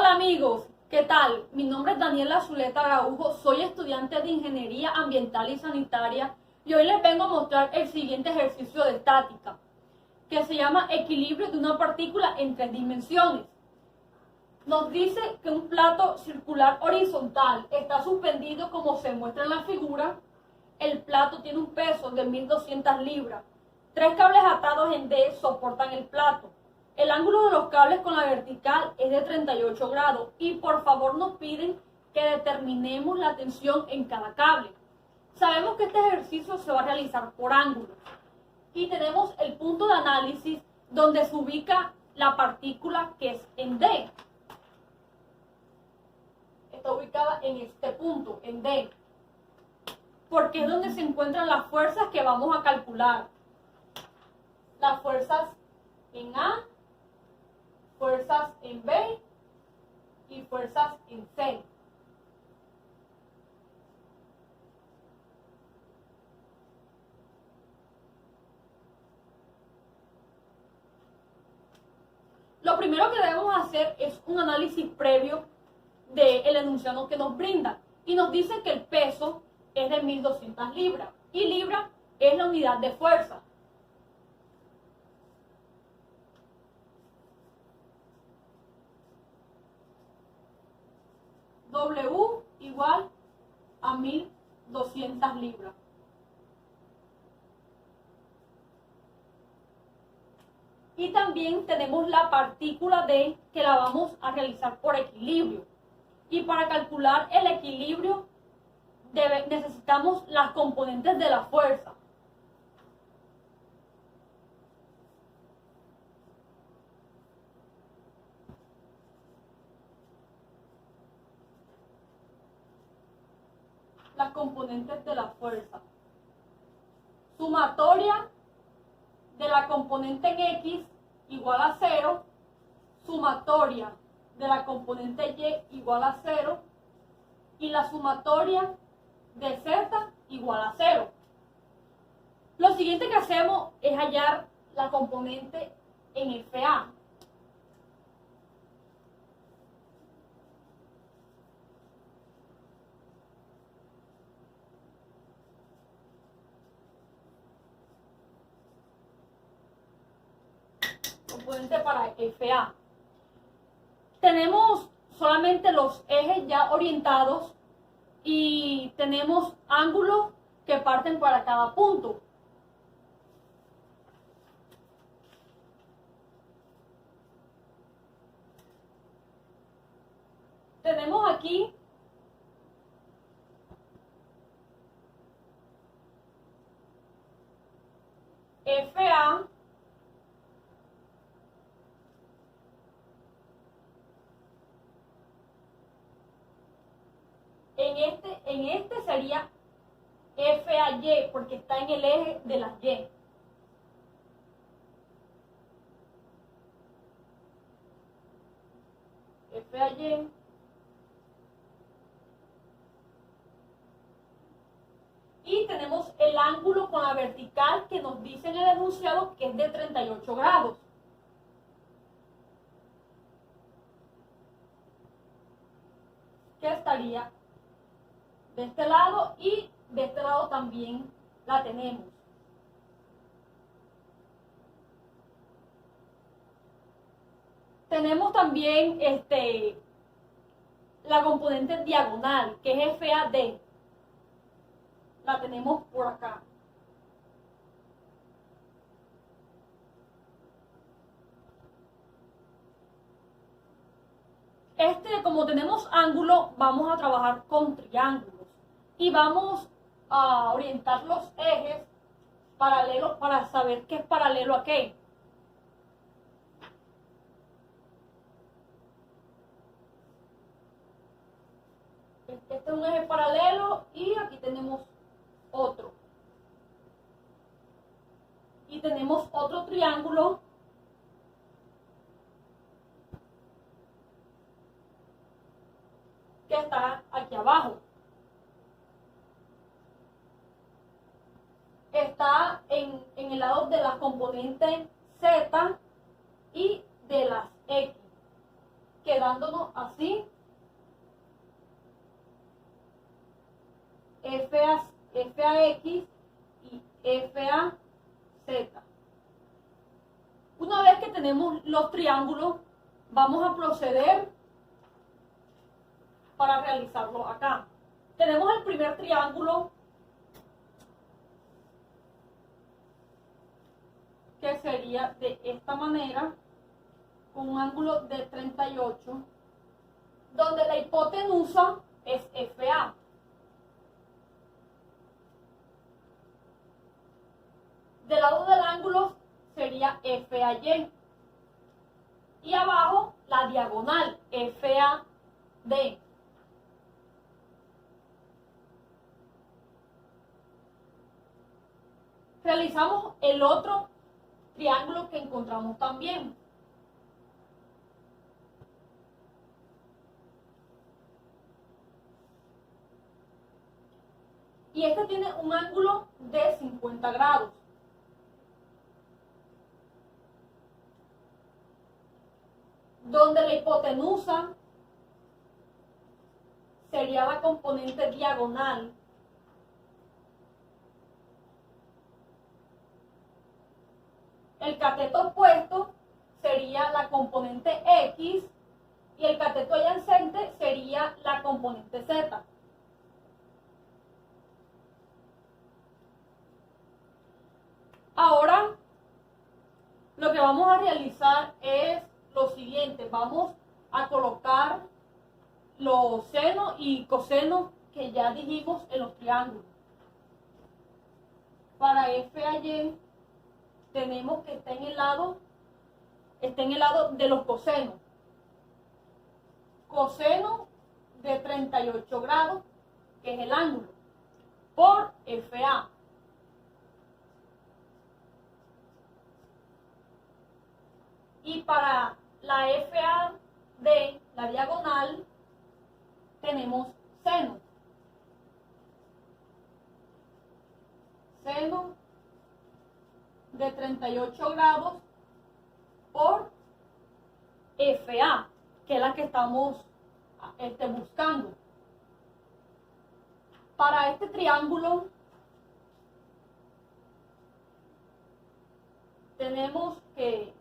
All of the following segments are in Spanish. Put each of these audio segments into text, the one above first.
Hola amigos, ¿qué tal? Mi nombre es Daniela Zuleta Araujo, soy estudiante de Ingeniería Ambiental y Sanitaria y hoy les vengo a mostrar el siguiente ejercicio de estática, que se llama equilibrio de una partícula en 3 dimensiones. Nos dice que un plato circular horizontal está suspendido como se muestra en la figura. El plato tiene un peso de 1200 libras. 3 cables atados en D soportan el plato. El ángulo de los cables con la vertical es de 38 grados y por favor nos piden que determinemos la tensión en cada cable. Sabemos que este ejercicio se va a realizar por ángulos y tenemos el punto de análisis donde se ubica la partícula que es en D. Está ubicada en este punto, en D, porque es donde se encuentran las fuerzas que vamos a calcular. Las fuerzas en A, fuerzas en B y fuerzas en C. Lo primero que debemos hacer es un análisis previo del enunciado que nos brinda y nos dice que el peso es de 1200 libras y libra es la unidad de fuerza. W igual a 1200 libras. Y también tenemos la partícula D que la vamos a realizar por equilibrio. Y para calcular el equilibrio necesitamos las componentes de la fuerza. Las componentes de la fuerza. Sumatoria de la componente en X igual a 0. Sumatoria de la componente Y igual a 0. Y la sumatoria de Z igual a 0. Lo siguiente que hacemos es hallar la componente en FA. Componente para FA. Tenemos solamente los ejes ya orientados y tenemos ángulos que parten para cada punto. Tenemos aquí FA en este sería FAY porque está en el eje de las Y. FAY y tenemos el ángulo con la vertical que nos dice en el enunciado que es de 38 grados. Que estaría de este lado y de este lado también la tenemos. Tenemos también la componente diagonal, que es FAD. La tenemos por acá. Como tenemos ángulo, vamos a trabajar con triángulos y vamos a orientar los ejes paralelos para saber qué es paralelo a qué. Este es un eje paralelo y aquí tenemos otro. Y tenemos otro triángulo que está aquí abajo. Está en el lado de las componentes Z y de las X. quedándonos así. FAX y FAZ. Una vez que tenemos los triángulos, vamos a proceder para realizarlo acá. Tenemos el primer triángulo, que sería de esta manera, con un ángulo de 38, donde la hipotenusa es FA. Del lado del ángulo sería FAY. Y abajo la diagonal, FAD. Realizamos el otro triángulo que encontramos también. Y este tiene un ángulo de 50 grados. Donde la hipotenusa sería la componente diagonal. El cateto opuesto sería la componente X y el cateto adyacente sería la componente Z. Ahora, lo que vamos a realizar es lo siguiente. Vamos a colocar los senos y cosenos que ya dijimos en los triángulos. Para FAY tenemos que esté en el lado de los cosenos. Coseno de 38 grados, que es el ángulo, por FA. Y para la FAD, la diagonal, tenemos seno. Seno de 38 grados por FA, que es la que estamos buscando. Para este triángulo tenemos que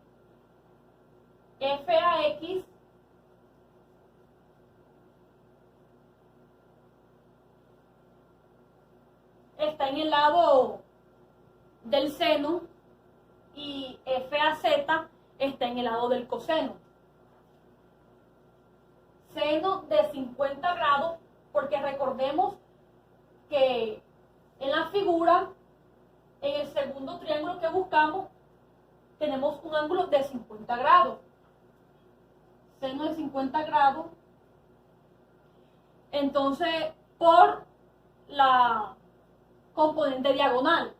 FAX está en el lado del seno y FAZ está en el lado del coseno. Seno de 50 grados, porque recordemos que en la figura, en el segundo triángulo que buscamos, tenemos un ángulo de 50 grados. Seno de 50 grados. Entonces, por la componente diagonal.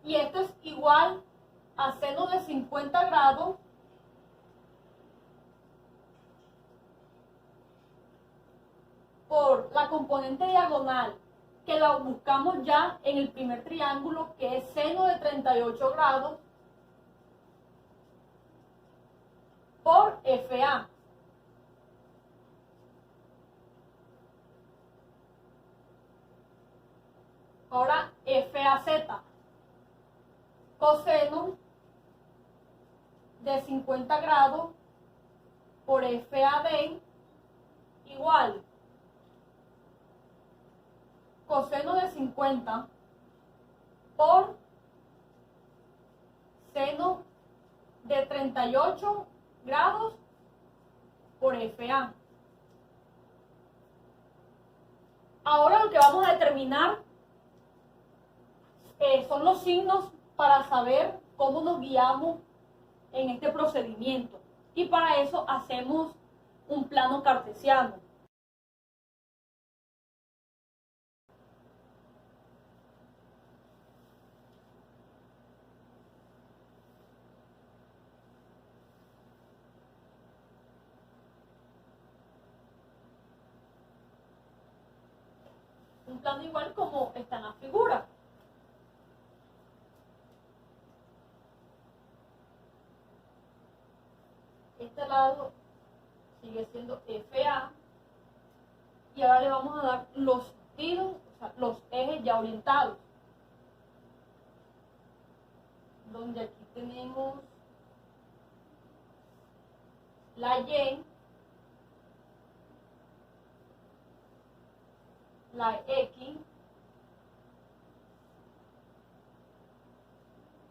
Y esto es igual a seno de 50 grados por la componente diagonal, que la buscamos ya en el primer triángulo, que es seno de 38 grados, por FA. Ahora FAZ. Coseno de 50 grados por FAD igual. Coseno de 50 por seno de 38 grados por FA. Ahora lo que vamos a determinar son los signos para saber cómo nos guiamos en este procedimiento. Y para eso hacemos un plano cartesiano. Un plano igual como está en la figura. este lado sigue siendo FA. Y ahora le vamos a dar los sentidos, o sea, los ejes ya orientados. Donde aquí tenemos la Y, la X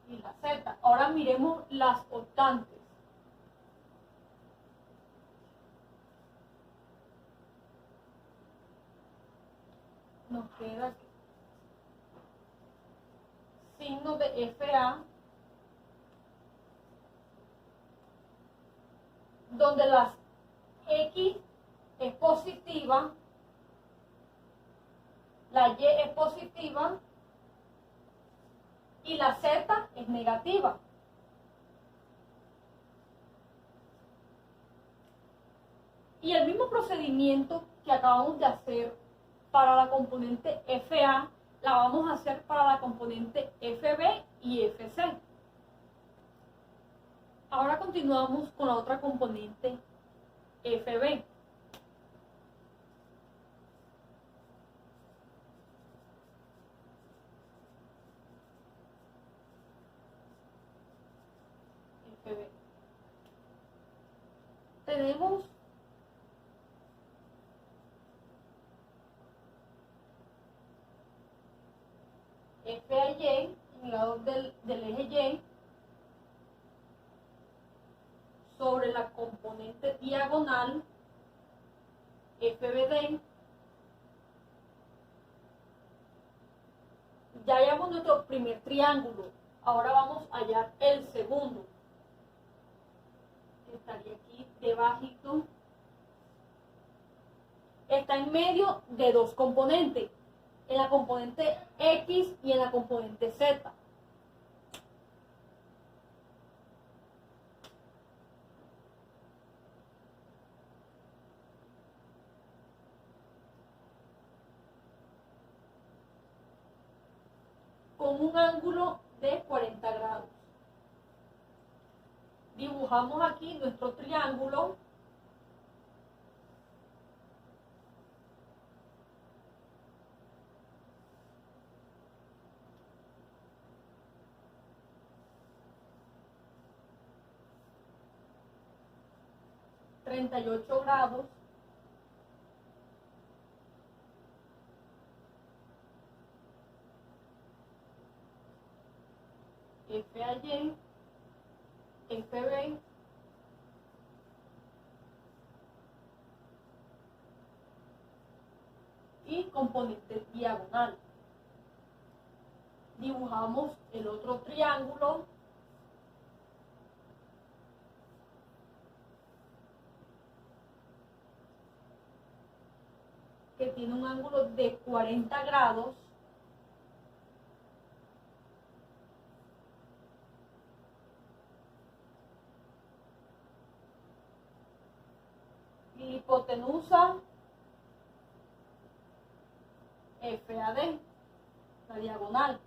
y la Z. Ahora miremos las octantes. Nos queda aquí signo de FA, donde las X es positiva, la Y es positiva y la Z es negativa. Y el mismo procedimiento que acabamos de hacer para la componente FA, la vamos a hacer para la componente FB y FC. Ahora continuamos con la otra componente FB. FB. Tenemos FAY en el lado del eje Y sobre la componente diagonal FBD. Ya hallamos nuestro primer triángulo. Ahora vamos a hallar el segundo. Estaría aquí debajito. Está en medio de dos componentes, en la componente X y en la componente Z. Con un ángulo de 40 grados. Dibujamos aquí nuestro triángulo. ...38 grados... FAY, FB, y componente diagonal. Dibujamos el otro triángulo. Que tiene un ángulo de 40 grados. Y hipotenusa FAD, la diagonal.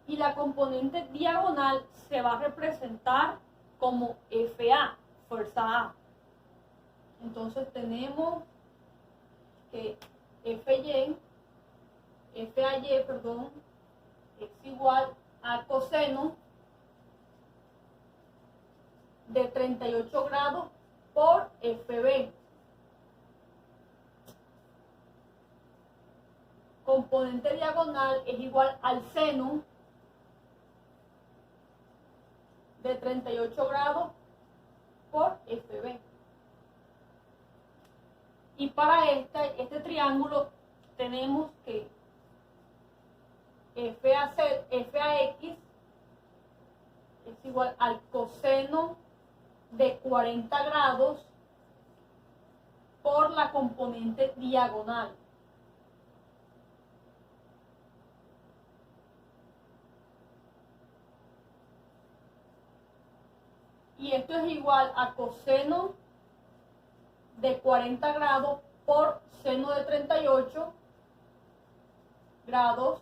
Y la componente diagonal se va a representar como FA, fuerza A. Entonces tenemos que FAY, perdón, es igual a coseno de 38 grados por FB. Componente diagonal es igual al seno de 38 grados por FB. Y para este triángulo tenemos que FAX es igual al coseno de 40 grados por la componente diagonal. Y esto es igual a coseno de 40 grados por seno de 38 grados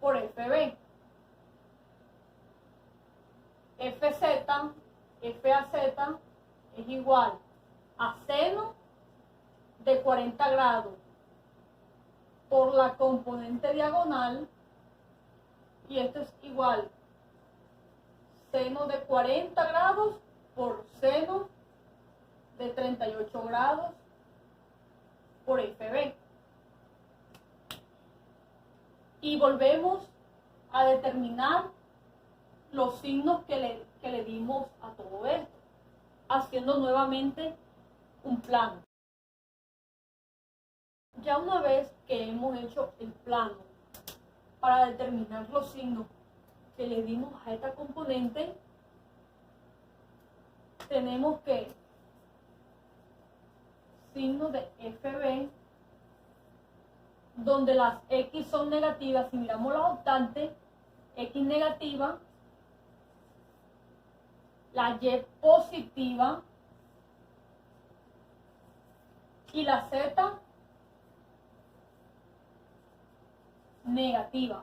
por FB. f a z es igual a seno de 40 grados por la componente diagonal, y esto es igual seno de 40 grados por seno de 38 grados por FB. Y volvemos a determinar los signos que le dimos a todo esto, haciendo nuevamente un plano. Ya una vez que hemos hecho el plano para determinar los signos que le dimos a esta componente, tenemos que signo de FB, donde las X son negativas. Si miramos la octante, X negativa, la Y positiva y la Z negativa.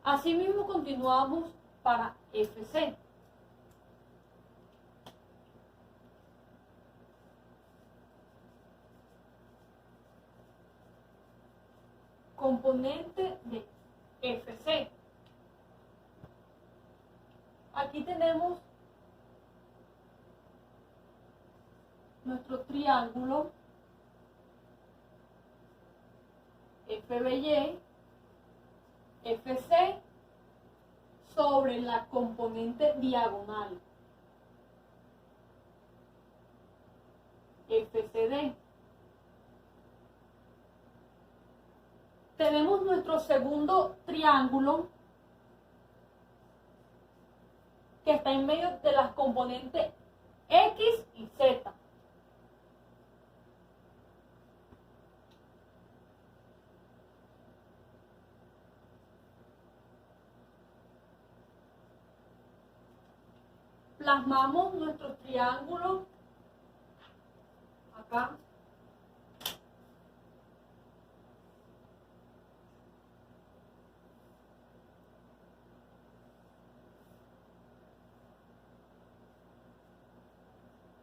Asimismo continuamos para FC. Componente de FC. Aquí tenemos nuestro triángulo FBY, FC sobre la componente diagonal FCD. Tenemos nuestro segundo triángulo que está en medio de las componentes X y Z. Plasmamos nuestro triángulo acá.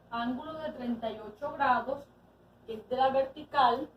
Ángulo de 38 grados, que es de la vertical.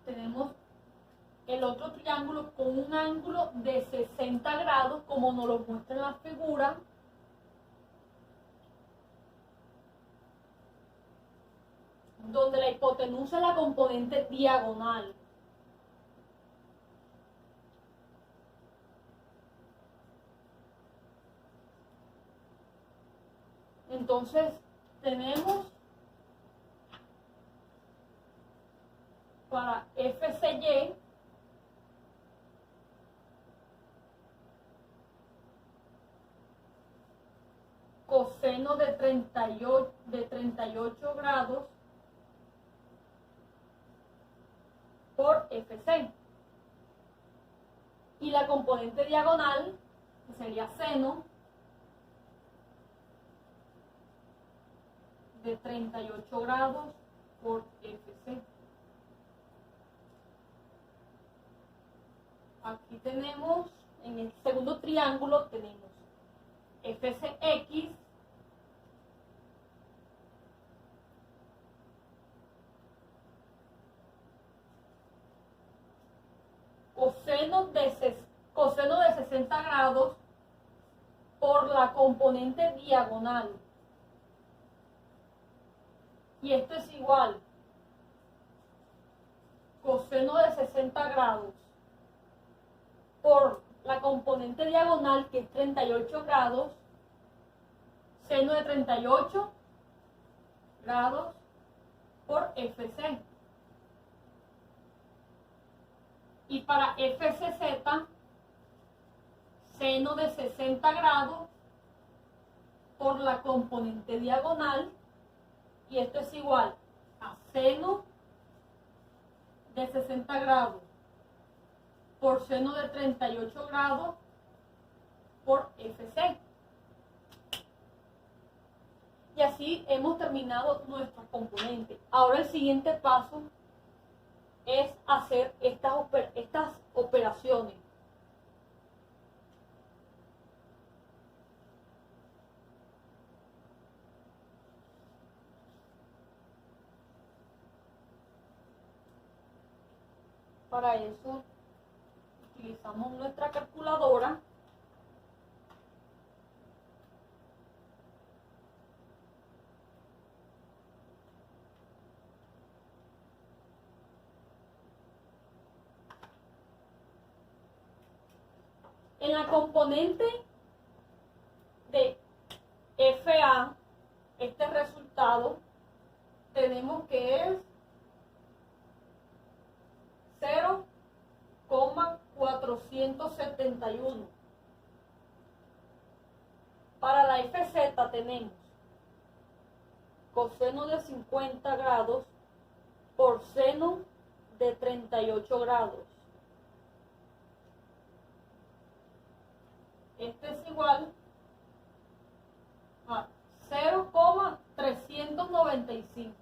Tenemos el otro triángulo con un ángulo de 60 grados, como nos lo muestra en la figura. Donde la hipotenusa es la componente diagonal. Entonces, tenemos para FCY coseno de 38 grados por FC. Y la componente diagonal, que sería seno de 38 grados por FC. Aquí tenemos, en el segundo triángulo tenemos FCX coseno de 60 grados por la componente diagonal. Y esto es igual coseno de 60 grados por la componente diagonal, que es 38 grados, seno de 38 grados por FC. Y para FCZ seno de 60 grados por la componente diagonal, y esto es igual a seno de 60 grados por seno de 38 grados por FC. Y así hemos terminado nuestros componentes. Ahora el siguiente paso es hacer estas operaciones. Para eso utilizamos nuestra calculadora. En la componente de FA, este resultado, tenemos que es 0,471. Para la FZ tenemos coseno de 50 grados por seno de 38 grados. Este es igual a 0,395.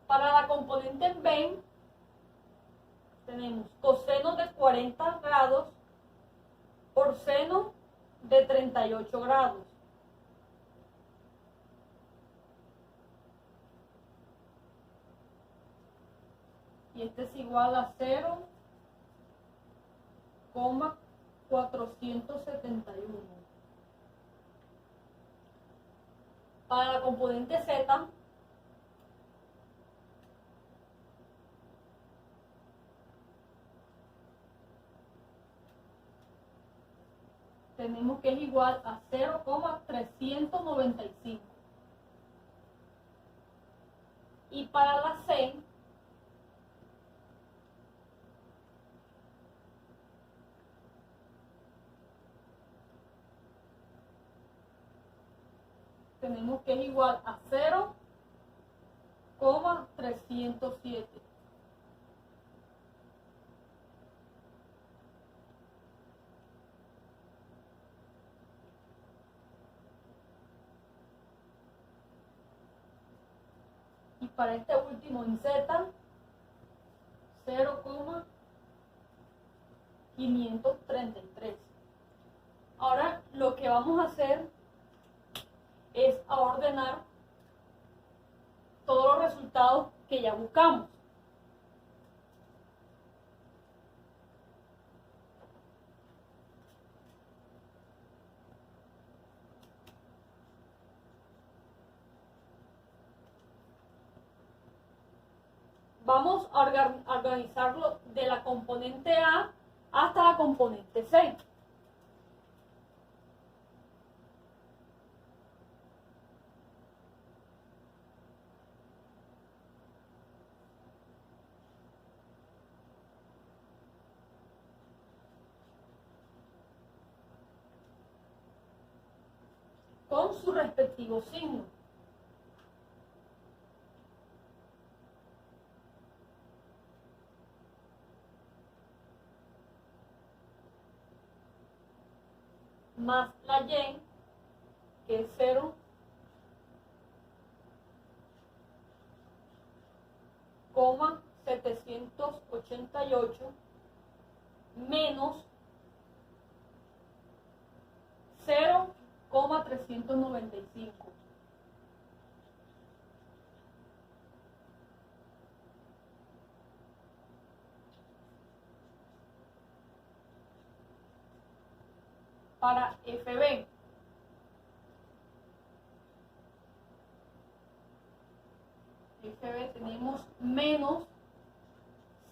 Para la componente B tenemos coseno de 40 grados por seno de 38 grados. Y este es igual a 0,471. Para la componente Z tenemos que es igual a 0,395. Y para la C tenemos que es igual a 0,307. Y para este último en Z, 0,533. Ahora lo que vamos a hacer es a ordenar todos los resultados que ya buscamos. Vamos a organizarlo de la componente A hasta la componente C. Con su respectivo signo. Más la Y, que es 0,788 menos 0,395. Para FB, tenemos menos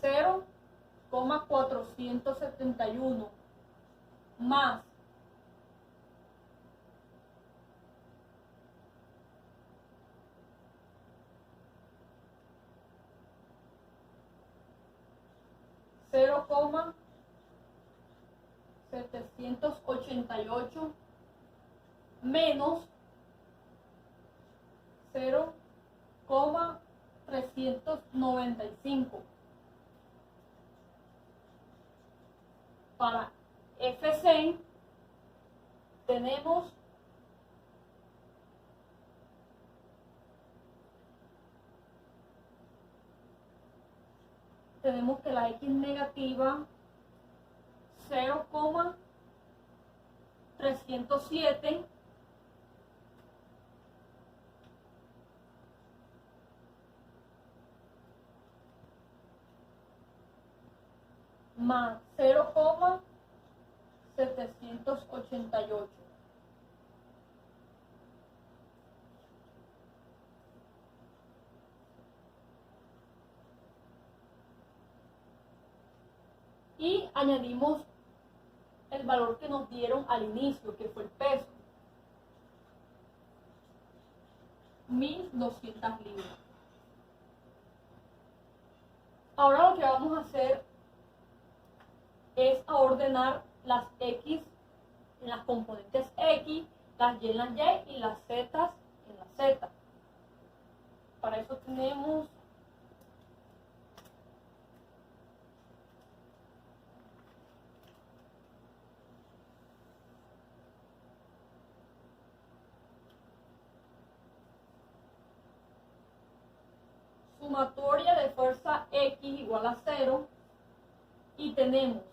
0,471 más 0,395. 0,788 menos 0,395. Para FC tenemos que la X negativa 0,307 más 0,788. Y añadimos el valor que nos dieron al inicio, que fue el peso. 1200 libras. Ahora lo que vamos a hacer es a ordenar las X en las componentes X, las Y en las Y y las Z en las Z. Para eso tenemos sumatoria de fuerza X igual a 0 y tenemos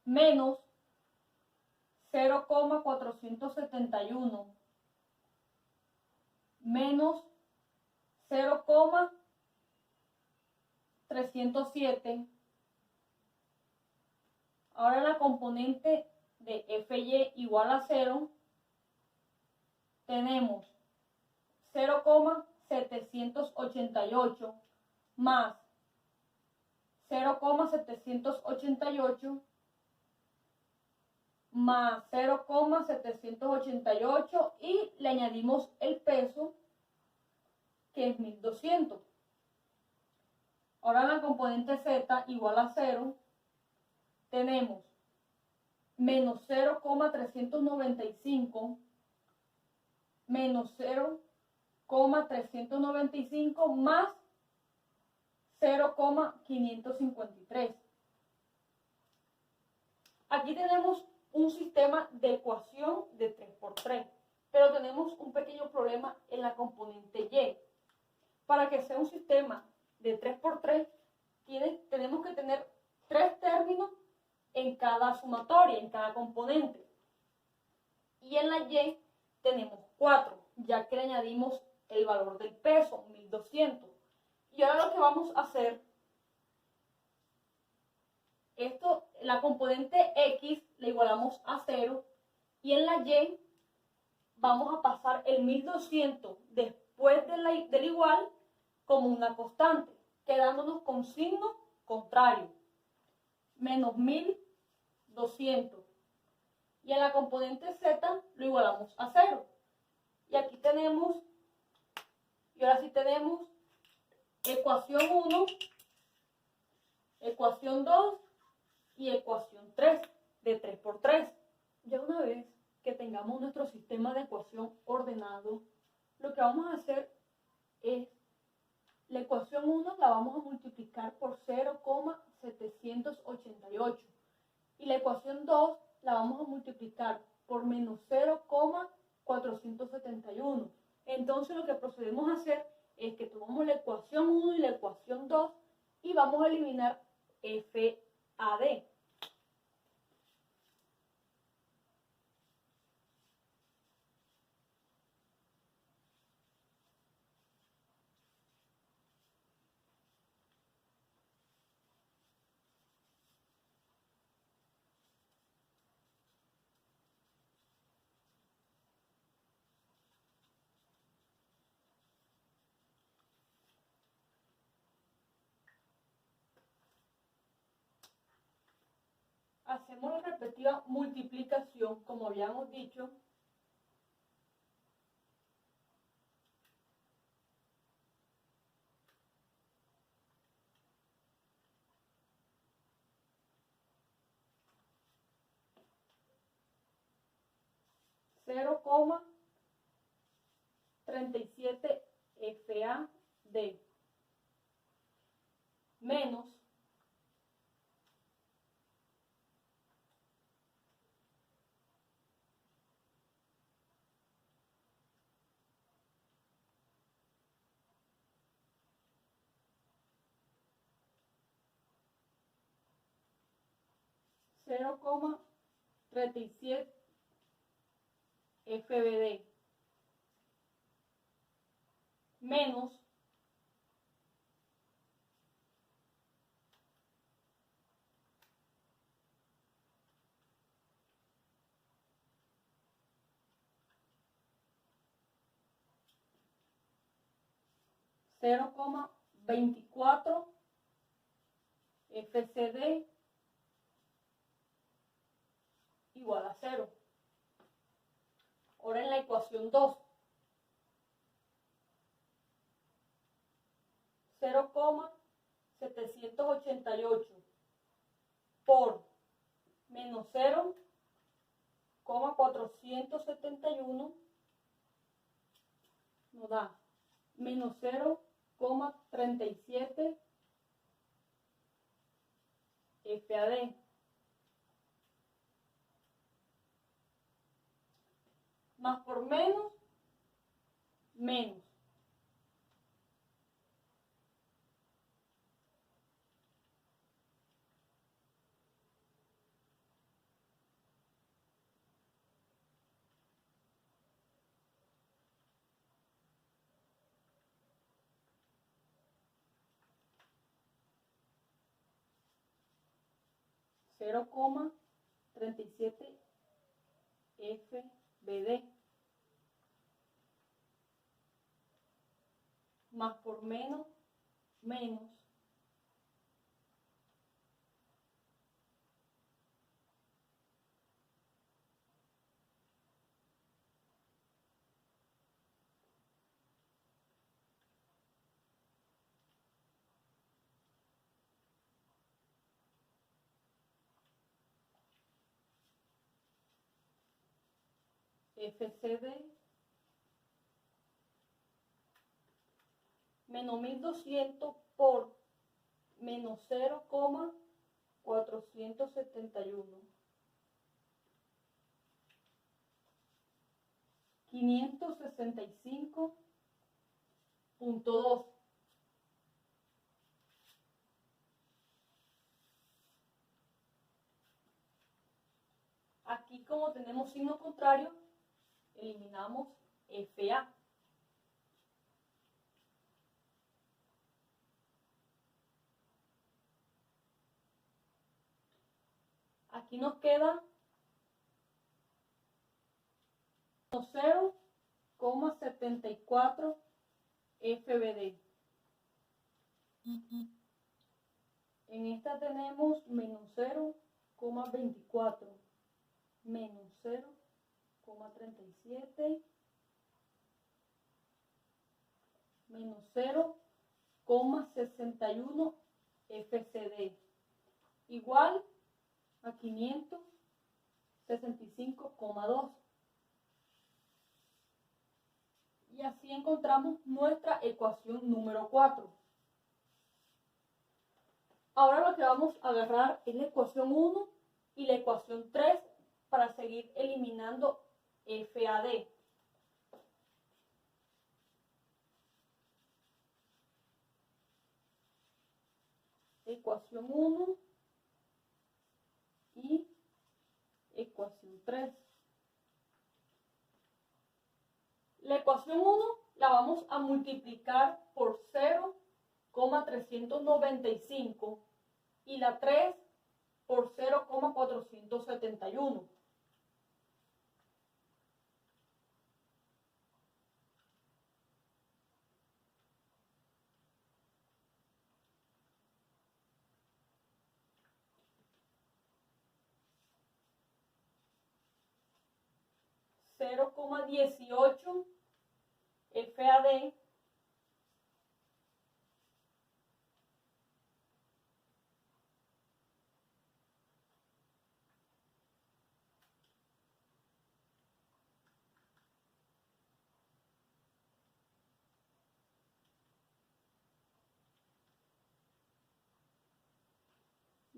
menos 0,471 menos 0,307. Ahora la componente de FY igual a 0 tenemos 0,788 más 0,788 más 0,788 y le añadimos el peso, que es 1200. Ahora en la componente Z igual a 0 tenemos menos 0,395 menos 0,395 más 0,553. Aquí tenemos un sistema de ecuación de 3×3, pero tenemos un pequeño problema en la componente Y. Para que sea un sistema de 3×3, tenemos que tener 3 términos en cada sumatoria, en cada componente. Y en la Y tenemos 4, ya que le añadimos el valor del peso, 1200. Y ahora lo que vamos a hacer, la componente X le igualamos a 0 y en la Y vamos a pasar el 1200 después del igual como una constante, quedándonos con signo contrario, menos 1200. Y en la componente Z lo igualamos a 0. Y aquí tenemos, y ahora sí tenemos ecuación 1, ecuación 2 y ecuación 3 de 3×3. Ya una vez que tengamos nuestro sistema de ecuación ordenado, lo que vamos a hacer es la ecuación 1 la vamos a multiplicar por 0,788 y la ecuación 2 la vamos a multiplicar por menos 0,471. Entonces lo que procedemos a hacer es que tomamos la ecuación 1 y la ecuación 2 y vamos a eliminar FAD. Hacemos la respectiva multiplicación, como habíamos dicho, 0,37 FAD menos 0,37 FBD menos 0,24 FCD igual a 0. Ahora en la ecuación 2, 0,788 por menos 0,471 nos da menos 0,37 FAD. Más por menos, menos. Cero coma 37 FBD más por menos, menos. FCD menos 1200 por menos 0,471. 565.2. Aquí, como tenemos signo contrario, eliminamos FA. Aquí nos queda 0,74 FBD. En esta tenemos menos 0,24 menos 0,37 menos 0,61 FCD igual a 565,2. Y así encontramos nuestra ecuación número 4. Ahora lo que vamos a agarrar es la ecuación 1 y la ecuación 3 para seguir eliminando FAD. Ecuación 1 y ecuación 3. La ecuación 1 la vamos a multiplicar por 0,395 y la 3 por 0,471. $0,18 FAD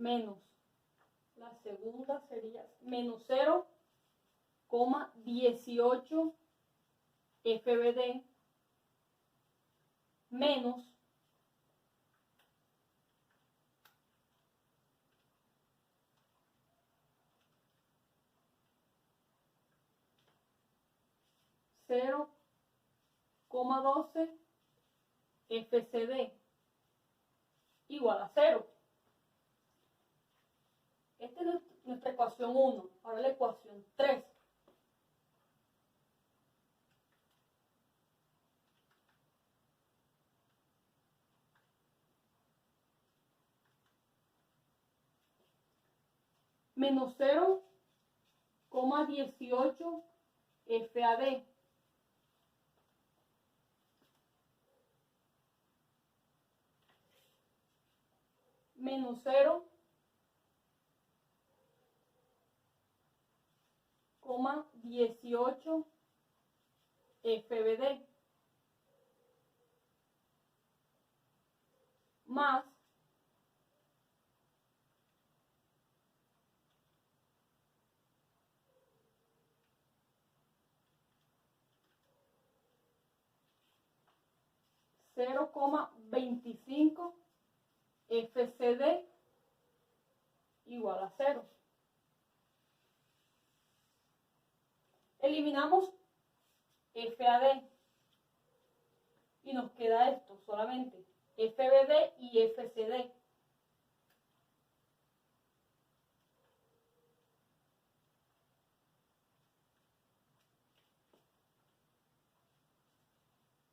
menos, la segunda sería menos 0,18 FBD menos 0,12 FCD igual a 0. Esta es nuestra ecuación 1. Ahora la ecuación 3. Menos 0,18 FAD menos 0,18 FBD más 0,25 FCD igual a 0. Eliminamos FAD y nos queda esto solamente, FBD y FCD.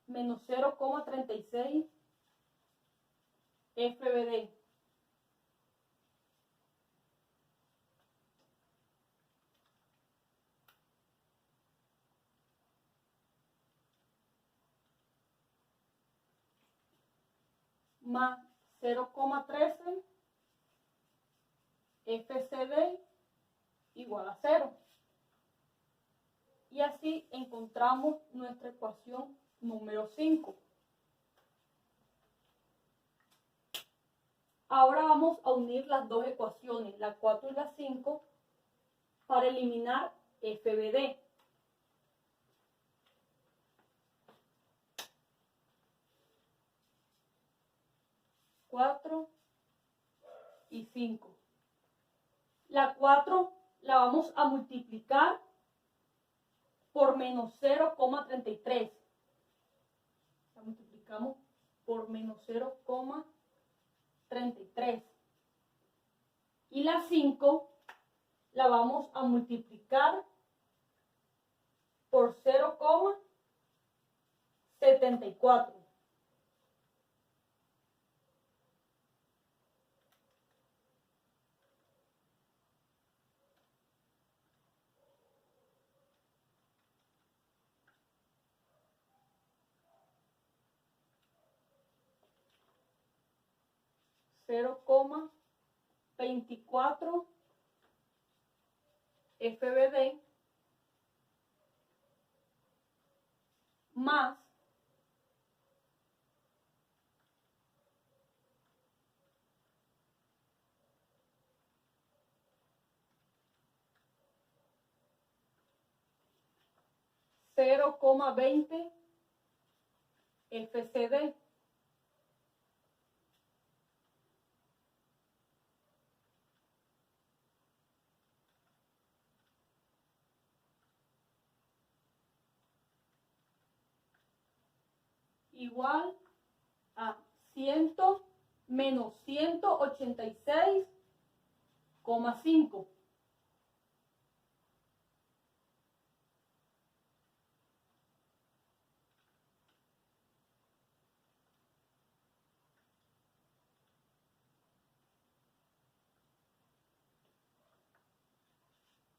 Menos 0,36 FBD más 0,13 FCD igual a 0. Y así encontramos nuestra ecuación número 5. Ahora vamos a unir las dos ecuaciones, la 4 y la 5, para eliminar FBD. Cuatro y 5. La 4 la vamos a multiplicar por menos 0,33. La multiplicamos por menos 0,33. Y la 5 la vamos a multiplicar por 0,74. $0,24 FBD más 0,20 FCD igual a 100 menos 186,5.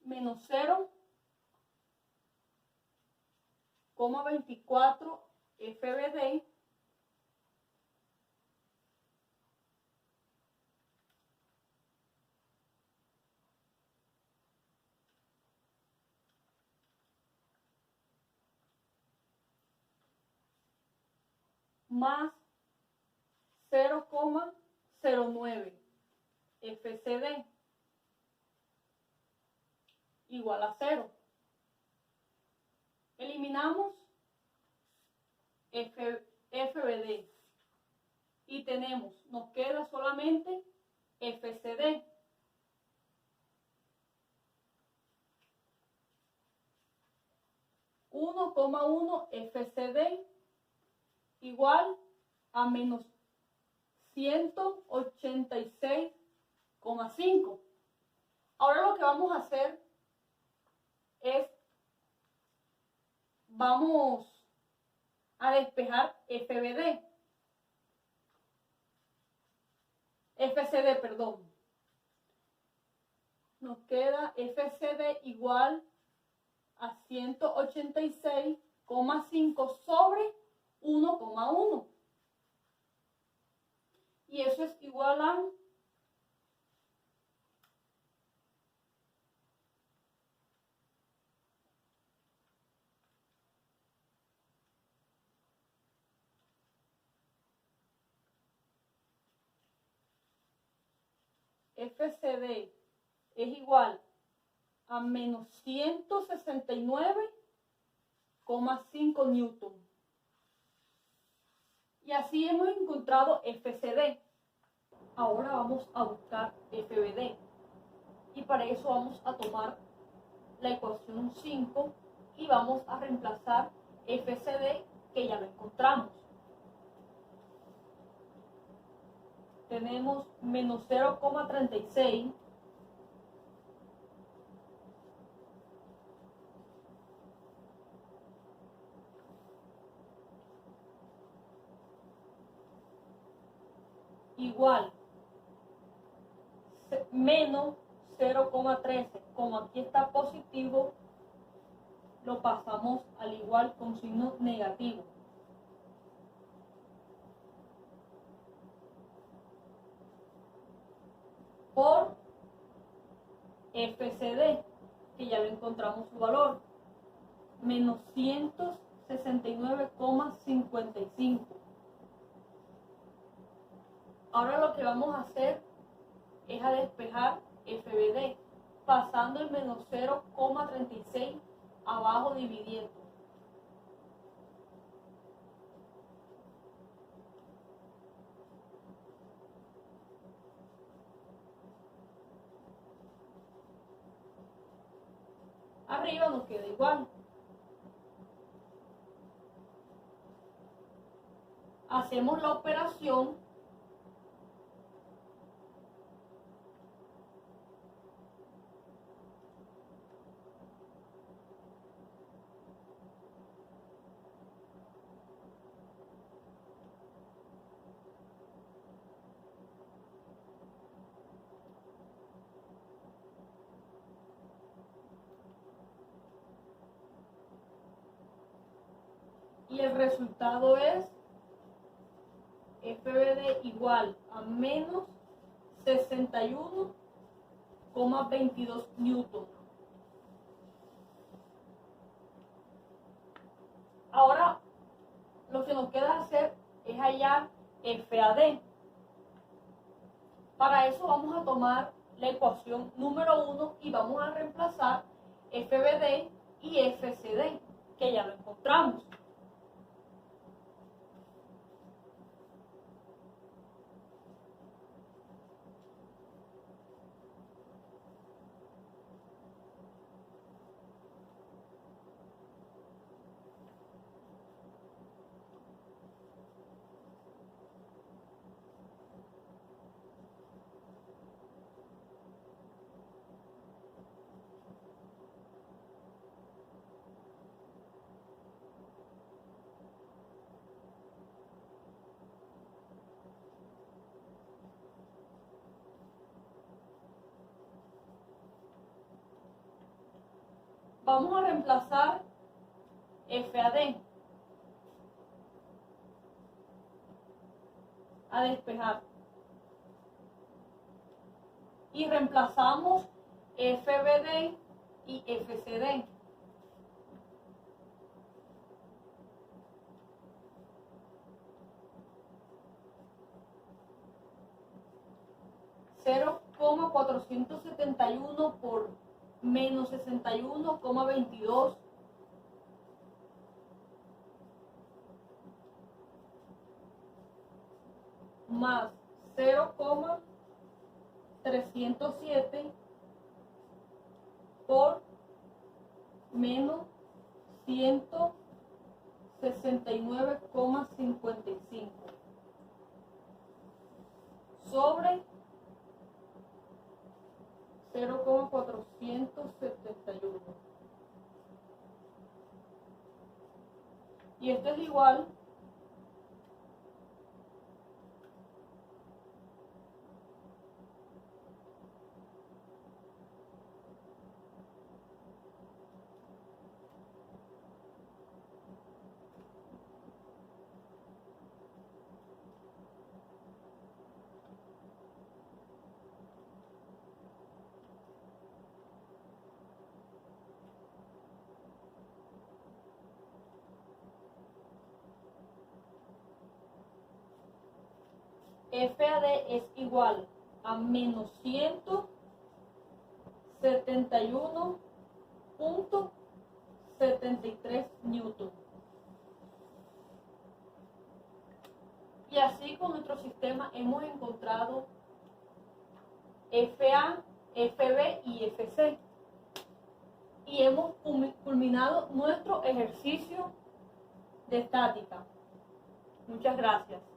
Menos 0,24 FBD más 0,09 FCD igual a 0. Eliminamos FBD y nos queda solamente FCD. (1,1) FCD igual a menos 186,5. Ahora lo que vamos a hacer es, vamos a despejar FCD, perdón. Nos queda FCD igual a 186,5 sobre 1,1. Y eso es igual a FCD es igual a menos 169,5 newton. Y así hemos encontrado FCD. Ahora vamos a buscar FBD. Y para eso vamos a tomar la ecuación 5 y vamos a reemplazar FCD, que ya lo encontramos. Tenemos menos 0,36 igual menos 0,13. Como aquí está positivo, lo pasamos al igual con signo negativo. Por FCD, que ya lo encontramos su valor, menos 169,55. Ahora lo que vamos a hacer es a despejar FBD, pasando el menos 0,36 abajo dividiendo. Arriba nos queda igual. Hacemos la operación y el resultado es FBD igual a menos 61,22 newton. Ahora lo que nos queda hacer es hallar FAD. Para eso vamos a tomar la ecuación número 1 y vamos a reemplazar FBD y FCD, que ya lo encontramos. Vamos a reemplazar FAD, a despejar, y reemplazamos FBD y FCD. 0,471 por menos 61,22 más 0,307 por menos 169,55 sobre 0,471. Y esto es igual FAD es igual a menos 171,73 newton. Y así con nuestro sistema hemos encontrado FA, FB y FC. Y hemos culminado nuestro ejercicio de estática. Muchas gracias.